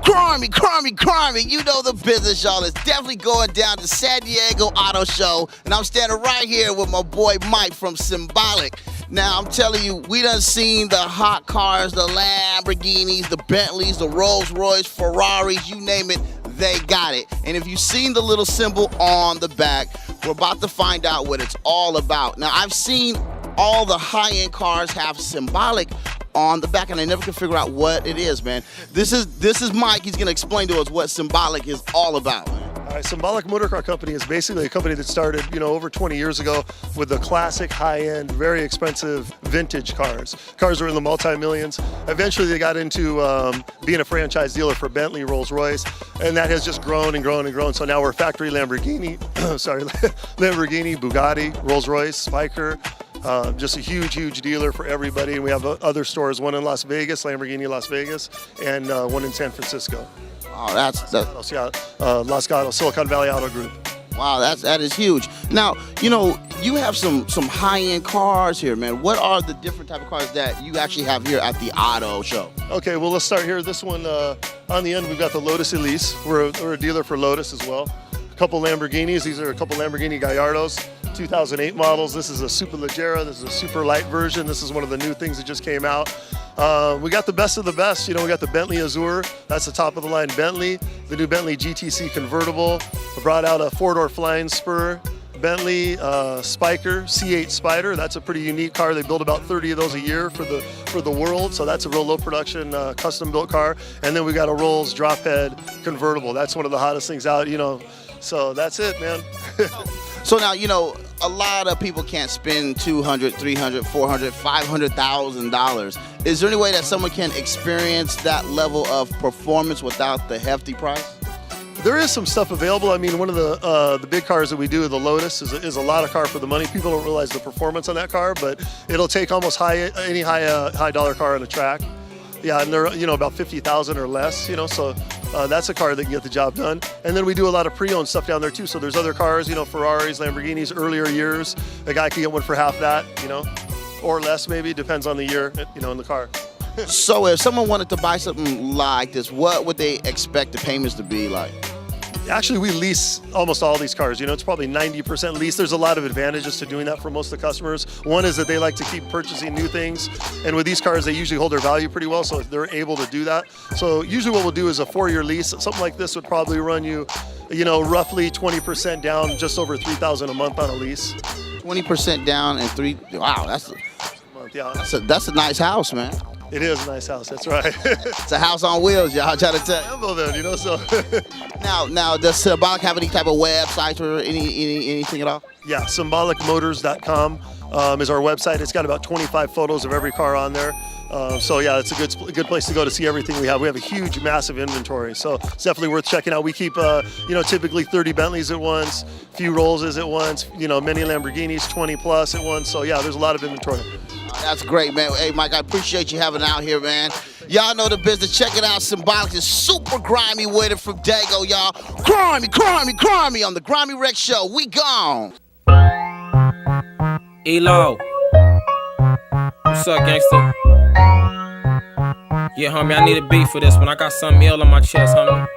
Grimmie. You know the business, y'all. It's definitely going down to San Diego Auto Show. And I'm standing right here with my boy Mike from Symbolic. Now, I'm telling you, we done seen the hot cars, the Lamborghinis, the Bentleys, the Rolls Royce, Ferraris, you name it, they got it. And if you've seen the little symbol on the back, we're about to find out what it's all about. Now, I've seen all the high-end cars have Symbolic on the back, and I never could figure out what it is, man. This is Mike. He's gonna explain to us what Symbolic is all about. All right, Symbolic Motor Car Company is basically a company that started, over 20 years ago with the classic, high-end, very expensive vintage cars. Cars are in the multi-millions. Eventually, they got into being a franchise dealer for Bentley, Rolls Royce, and that has just grown and grown and grown. So now we're factory Lamborghini, Lamborghini, Bugatti, Rolls Royce, Spiker. Just a huge dealer for everybody. And we have other stores, one in Las Vegas, Lamborghini Las Vegas, and one in San Francisco. Oh, that's Los Gatos, Silicon Valley Auto Group. Wow, that is huge. Now, you have some high-end cars here, man. What are the different type of cars that you actually have here at the auto show? Okay, well, let's start here. This one, on the end, we've got the Lotus Elise. We're a dealer for Lotus as well. A couple Lamborghinis. These are a couple Lamborghini Gallardos, 2008 models. This is a Super Leggera. This is a super light version. This is one of the new things that just came out. We got the best of the best. We got the Bentley Azure. That's the top of the line Bentley. The new Bentley GTC convertible. We brought out a four-door flying spur. Bentley Spiker C8 Spider. That's a pretty unique car. They build about 30 of those a year for the world. So that's a real low production custom built car. And then we got a Rolls drop head convertible. That's one of the hottest things out. So that's it, man. So now, a lot of people can't spend $200, $300, $400, $500,000. Is there any way that someone can experience that level of performance without the hefty price? There is some stuff available. I mean, one of the big cars that we do, the Lotus, is a lot of car for the money. People don't realize the performance on that car, but it'll take almost any high dollar car on the track. Yeah, and they're about 50,000 or less. So that's a car that can get the job done. And then we do a lot of pre-owned stuff down there too. So there's other cars, Ferraris, Lamborghinis, earlier years. A guy can get one for half that, or less maybe, depends on the year, in the car. So if someone wanted to buy something like this, what would they expect the payments to be like? Actually, we lease almost all these cars. It's probably 90% lease. There's a lot of advantages to doing that for most of the customers. One is that they like to keep purchasing new things. And with these cars, they usually hold their value pretty well, so they're able to do that. So usually what we'll do is a 4-year lease. Something like this would probably run you, roughly 20% down, just over $3,000 a month on a lease. 20% down and wow, that's a nice house, man. It is a nice house, that's right. It's a house on wheels, y'all, try to tell you. Lambo then, so. Now, does Symbolic have any type of website or anything at all? Yeah, symbolicmotors.com is our website. It's got about 25 photos of every car on there. So yeah, it's a good place to go to see everything we have. We have a huge, massive inventory, so it's definitely worth checking out. We keep, typically 30 Bentleys at once, a few Rollses at once, many Lamborghinis, 20 plus at once. So yeah, there's a lot of inventory. That's great, man. Hey, Mike, I appreciate you having out here, man. Y'all know the business. Check it out. Symbolic is super grimy with it from Dago, y'all. Grimmie on the Grimmie Rex Show. We gone. Elo. What's up, gangster? Yeah, homie, I need a beat for this one. I got something ill on my chest, homie.